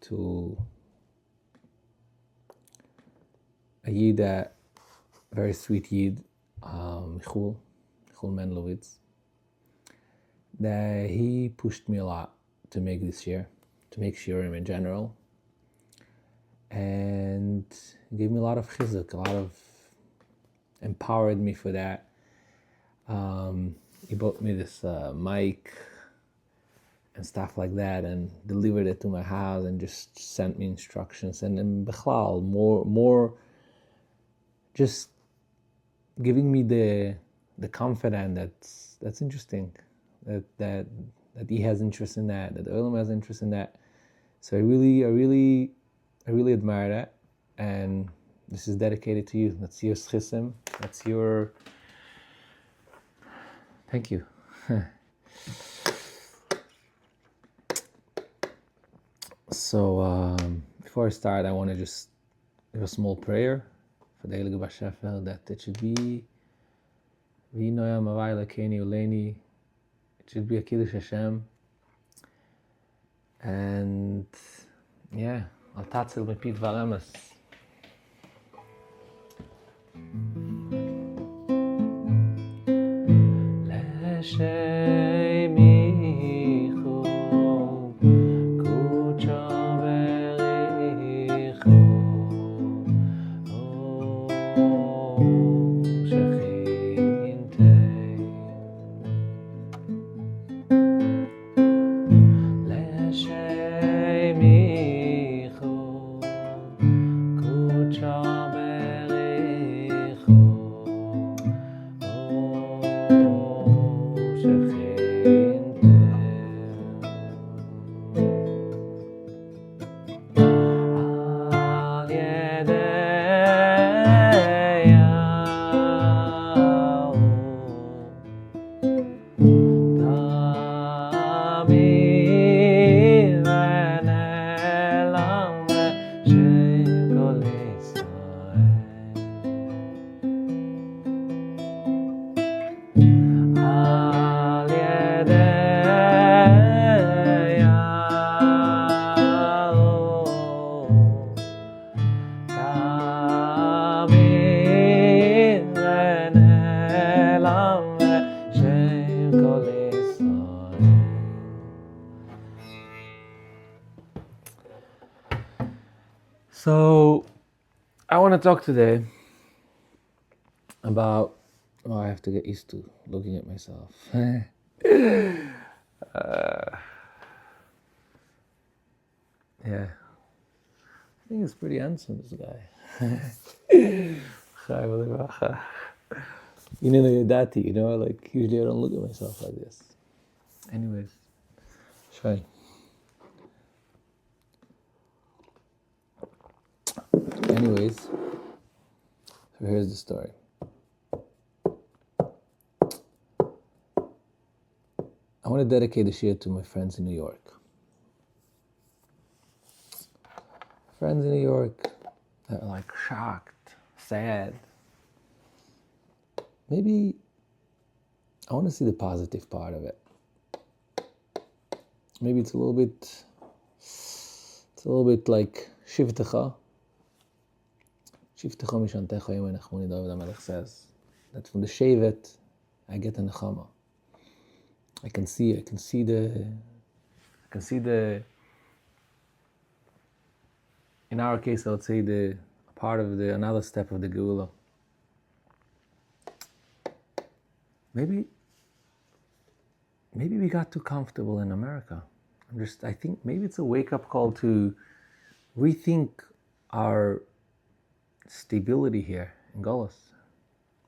to a Yid, very sweet Yid, Michul Menlovitz, that he pushed me a lot to make this year, to make shiurim in general, and gave me a lot of chizuk, empowered me for that. He bought me this mic and stuff like that, and delivered it to my house, and just sent me instructions, and then bechlal, more, just giving me the confidence that's interesting, that he has interest in that the Olam has interest in that. So I really admire that, and this is dedicated to you. That's your schism. That's your. Thank you. So before I start, I want to just give a small prayer for the Eilige Bashefel, that it should be V'inoyam Avai Lekeni Uleni. It should be a Kiddush Hashem, and yeah, Al Tatzil Mepit Valemas. So, I want to talk today about. Oh, I have to get used to looking at myself. Yeah, I think it's pretty handsome, this guy. Like usually I don't look at myself like this. Anyways, shy. So here's the story. I want to dedicate the shir to my friends in New York. Friends in New York that are like shocked, sad. Maybe I want to see the positive part of it. Maybe it's a little bit like Shivtecha. Shivtecha mishantecha yom enachmoni, David HaMelech says that from the shevet I get a nechama. I can see the. In our case, I would say the part of another step of the Geula. Maybe we got too comfortable in America. I think maybe it's a wake-up call to rethink our stability here in galus.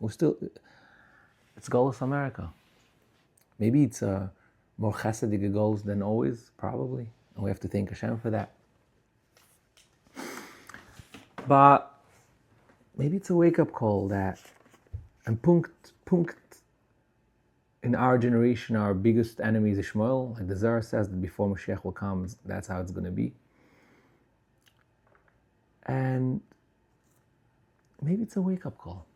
It's galus America. Maybe it's a more chesedic galus than always, probably, and we have to thank Hashem for that. But maybe it's a wake-up call that, and punkt in our generation, our biggest enemy is Ishmael. Like the Zohar says that before Mashiach will come, that's how it's going to be. And maybe it's a wake-up call.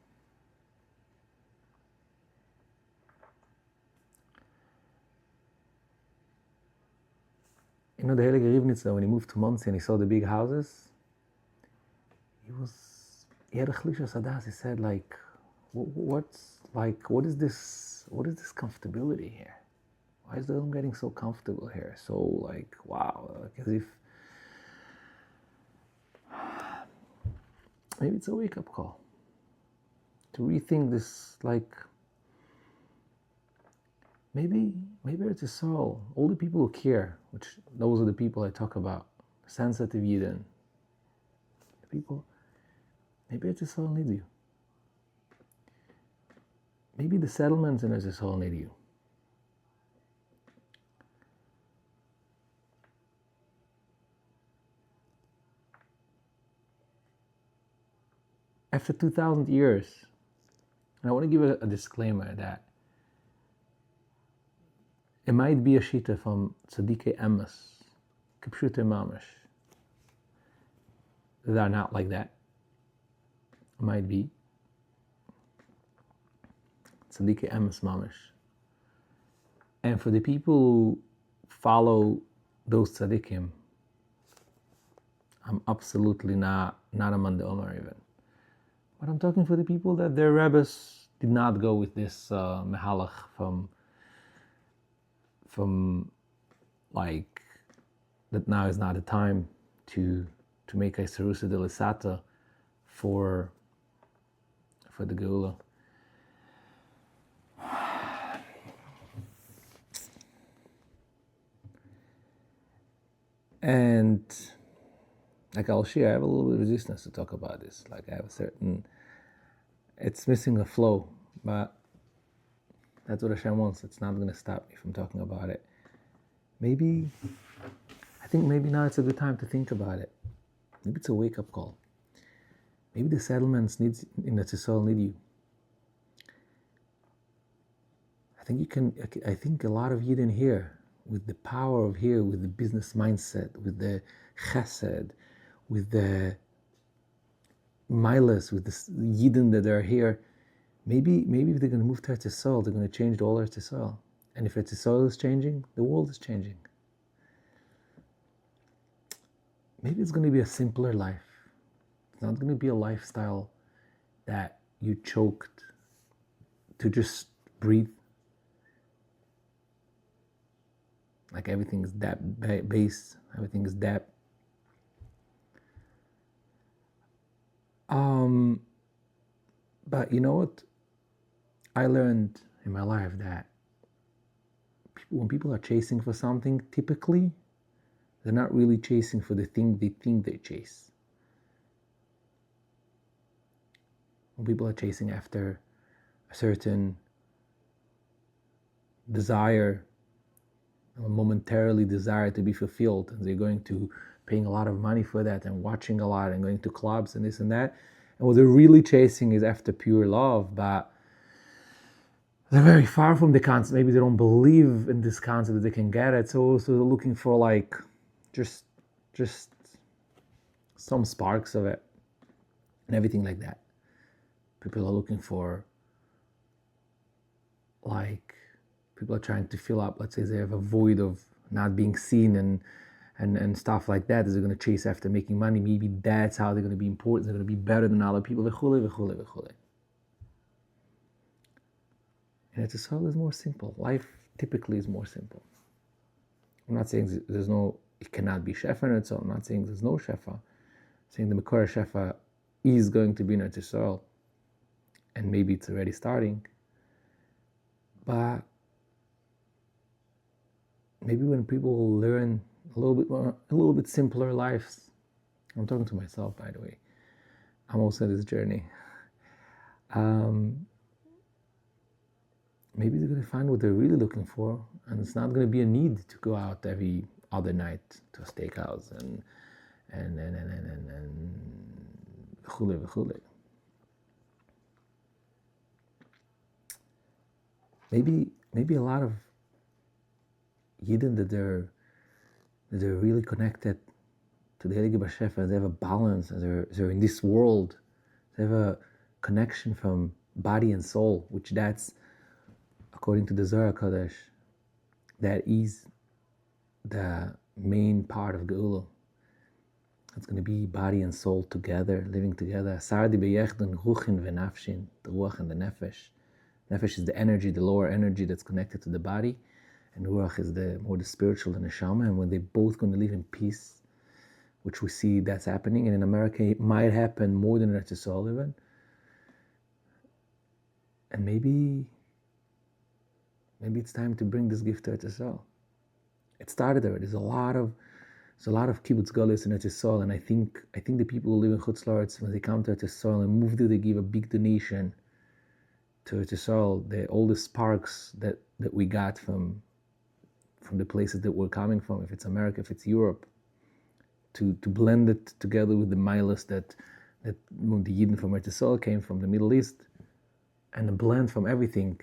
the Heilige Rivnitzer, when he moved to Monsey and he saw the big houses, he had a chlisha sadas. He said, like, what is this comfortability here? Why is them getting so comfortable here? So, like, wow, like as if maybe it's a wake-up call to rethink this, like, maybe it's a soul. All the people who care, which those are the people I talk about, sensitive Yidden, the people, maybe it's a soul need you. Maybe the settlements in Eretz Yisrael need you. After 2,000 years, and I want to give a disclaimer that it might be a shita from Tzadikei Emes, Kipshute Mamash, that are not like that. It might be Tzadikei Emes Mamash. And for the people who follow those tzaddikim, I'm absolutely not among the Omar even. But I'm talking for the people that their rabbis did not go with this mehalach from like that now is not the time to make a serusa de l'sata for the geula. And like I'll share, I have a little bit of resistance to talk about this. Like I have it's missing a flow, but that's what Hashem wants. It's not going to stop me from talking about it. I think maybe now it's a good time to think about it. Maybe it's a wake-up call. Maybe the settlements in Eretz Yisrael need you. I think a lot of Yidden here, with the power of here, with the business mindset, with the chesed, with the milas, with the Yidden that are here, maybe if they're going to move to Eretz Yisrael, they're going to change the whole Eretz Yisrael. And if Eretz Yisrael is changing, the world is changing. Maybe it's going to be a simpler life. It's not going to be a lifestyle that you choked to just breathe. Like everything is that base, everything is that. But you know what? I learned in my life that when people are chasing for something, typically, they're not really chasing for the thing they think they chase. When people are chasing after a certain desire, a momentarily desire to be fulfilled, and they're going to paying a lot of money for that and watching a lot and going to clubs and this and that. And what they're really chasing is after pure love, but they're very far from the concept. Maybe they don't believe in this concept that they can get it. So they're looking for like just some sparks of it and everything like that. People are looking for like, people are trying to fill up, let's say they have a void of not being seen and stuff like that, as they're going to chase after making money. Maybe that's how they're going to be important, they're going to be better than other people, v'chule. And Eretz Yisrael is more simple. Life typically is more simple. I'm not saying it cannot be Shefa in Eretz Yisrael. I'm not saying there's no Shefa. I'm saying the Mekor Shefa is going to be in Eretz Yisrael, and maybe it's already starting. But maybe when people will learn a little bit simpler lives. I'm talking to myself, by the way. I'm also in this journey. Maybe they're going to find what they're really looking for, and it's not going to be a need to go out every other night to a steakhouse and v'chule. Maybe a lot of Yidden that they're really connected to the Heilige Bashefa, they have a balance, and they're in this world, they have a connection from body and soul, which that's, according to the Zohar Kodesh, that is the main part of Geula. It's going to be body and soul together, living together. Sardi beyechdun ruchin v'nafshin, the ruach and the nefesh. Nefesh is the energy, the lower energy that's connected to the body, and ruach is the spiritual, the neshama. And when they're both going to live in peace, which we see that's happening, and in America it might happen more than in Eretz Yisrael even. And maybe it's time to bring this gift to Eretz Yisrael. It started already. There's a lot of kibbutz galus in Eretz Yisrael, and I think the people who live in Chutz La'aretz, when they come to Eretz Yisrael and move there, they give a big donation to Eretz Yisrael. All the sparks that we got from the places that we're coming from, if it's America, if it's Europe, to blend it together with the milas that the Yidden from Eretz Yisrael came from the Middle East, and a blend from everything.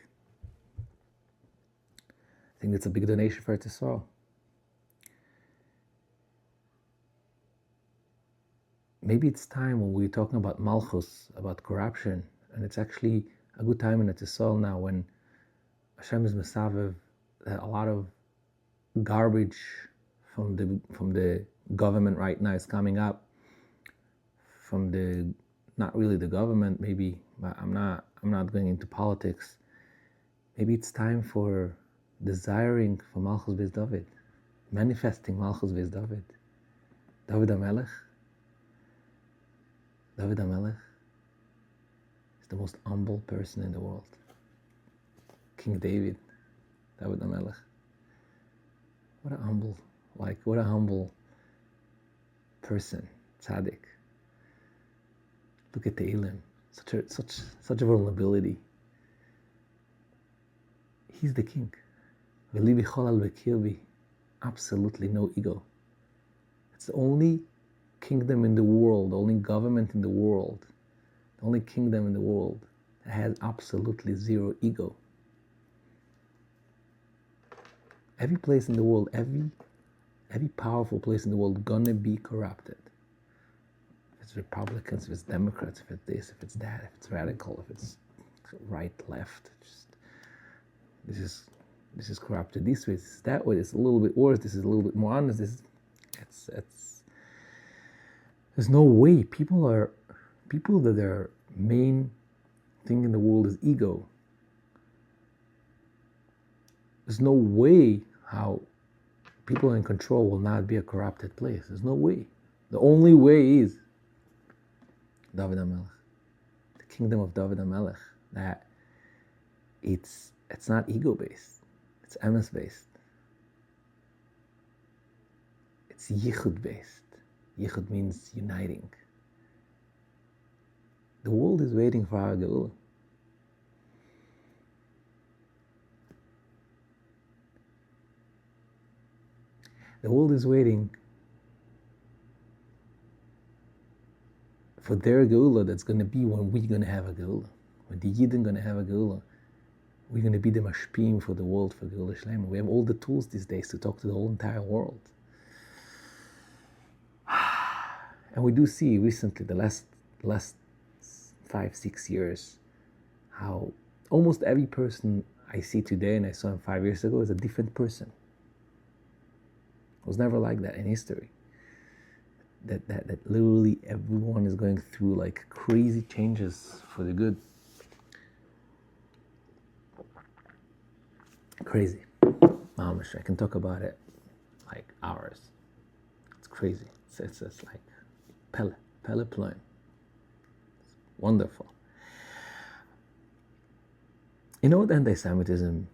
I think that's a big donation for Eretz Yisrael. Maybe it's time when we're talking about malchus, about corruption, and it's actually a good time in Eretz Yisrael now when Hashem is mesavev, that a lot of garbage from the government right now is coming up, from the, not really the government, maybe, but I'm not going into politics. Maybe it's time for desiring for Malchus Beis David, manifesting Malchus Beis David. David HaMelech is the most humble person in the world. King David, David HaMelech. What a humble person, tzaddik. Look at the Elim, such a vulnerability. He's the king. V'li b'chol al b'kirbi, absolutely no ego. It's the only kingdom in the world, the only government in the world, the only kingdom in the world that has absolutely zero ego. Every place in the world, every powerful place in the world gonna be corrupted. If it's Republicans, if it's Democrats, if it's this, if it's that, if it's radical, if it's right, left, this is corrupted this way, this is that way, it's a little bit worse, this is a little bit more honest, there's no way. People that their main thing in the world is ego. There's no way how people in control will not be a corrupted place. There's no way. The only way is David HaMelech, the kingdom of David HaMelech, that it's not ego-based, it's emes-based. It's yichud-based. Yichud means uniting. The world is waiting for our Galut. The world is waiting for their Geula that's going to be when we're going to have a Geula. When the Yidden going to have a Geula. We're going to be the mashpim for the world, for Geula Shlema. We have all the tools these days to talk to the whole entire world. And we do see recently, the last 5-6 years, how almost every person I see today and I saw him 5 years ago is a different person. It was never like that in history. That literally everyone is going through like crazy changes for the good. Crazy. Mamash, I can talk about it like hours. It's crazy. It's like Pele Ploin. It's wonderful. You know what anti-Semitism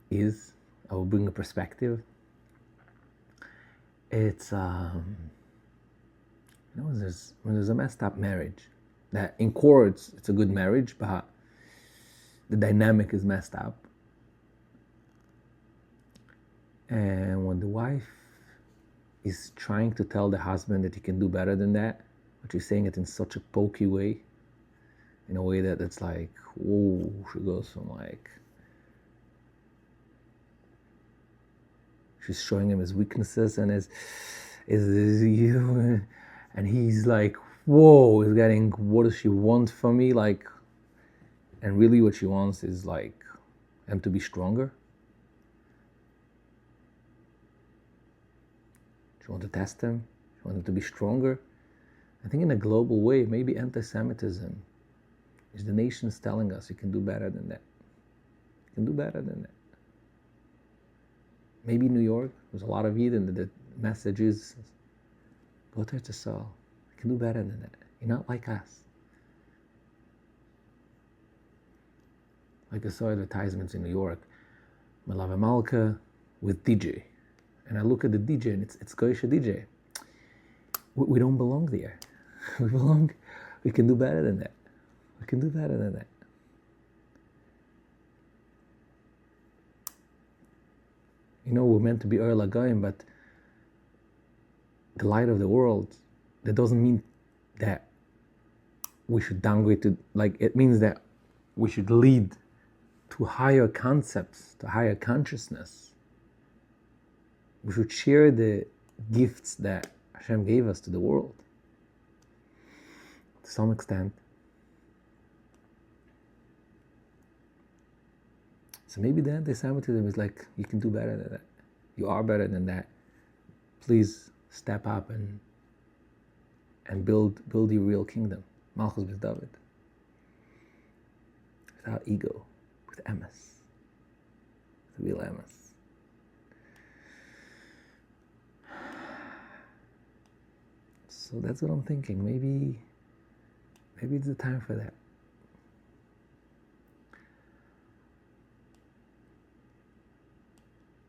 is? I will bring a perspective. It's when there's a messed up marriage, that in courts it's a good marriage, but the dynamic is messed up. And when the wife is trying to tell the husband that he can do better than that, but she's saying it in such a pokey way, in a way that it's like, whoa, she goes from like, she's showing him his weaknesses and is you, and he's like, whoa, he's getting, what does she want from me? Like, and really what she wants is like him to be stronger. you want to test them, if you want them to be stronger. I think in a global way, maybe anti-Semitism is the nations telling us you can do better than that. You can do better than that. Maybe New York, there's a lot of Eden, that the message is, go to Exile. You can do better than that. You're not like us. Like I saw advertisements in New York, Malava Malka with DJ. And I look at the DJ and it's Goysha DJ. We don't belong there. We can do better than that. We can do better than that. You know, we're meant to be Ur Lagayim, but the light of the world, that doesn't mean that we should downgrade to, like, it means that we should lead to higher concepts, to higher consciousness. We should share the gifts that Hashem gave us to the world. To some extent. So maybe the anti-Semitism is like, you can do better than that. You are better than that. Please step up and build your real kingdom. Malchus with David. Without ego. With emes. With real emes. So that's what I'm thinking. Maybe it's the time for that.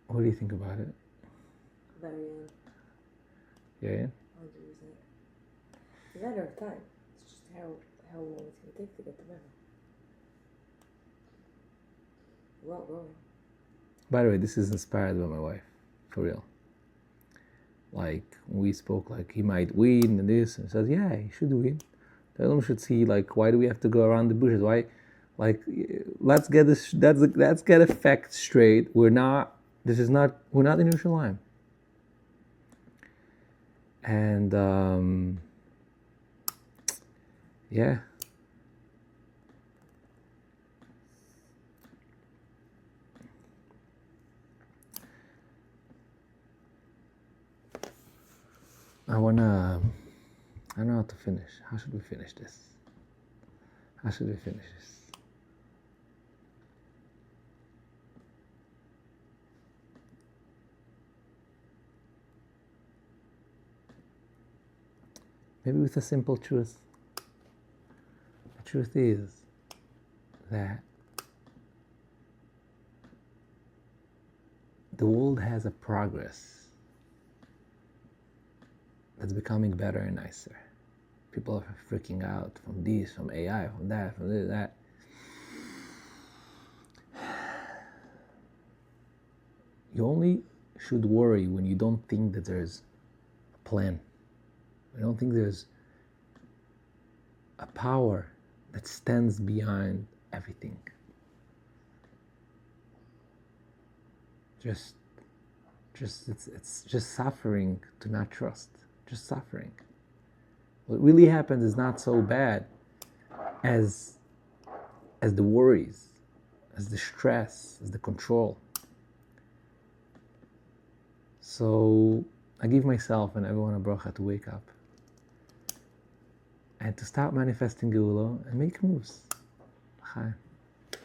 What do you think about it? Very young. Yeah? I'll do it. It's a matter of time. It's just how long it's going to take to get the memo. Well, growing. By the way, this is inspired by my wife. For real. Like, when we spoke, like, he might win and this, and says, yeah, he should win. The Elam should see, like, why do we have to go around the bushes? Why? Like, let's get a fact straight. We're not in Yerushalayim. And, yeah. I don't know how to finish. How should we finish this? Maybe with a simple truth. The truth is that the world has a progress that's becoming better and nicer. People are freaking out from this, from AI, from that, from this, that. You only should worry when you don't think that there's a plan. I don't think there's a power that stands behind everything. It's just suffering to not trust. Just suffering. What really happens is not so bad as the worries, as the stress, as the control. So I give myself and everyone a bracha to wake up and to start manifesting Geula and make moves. L'chaim.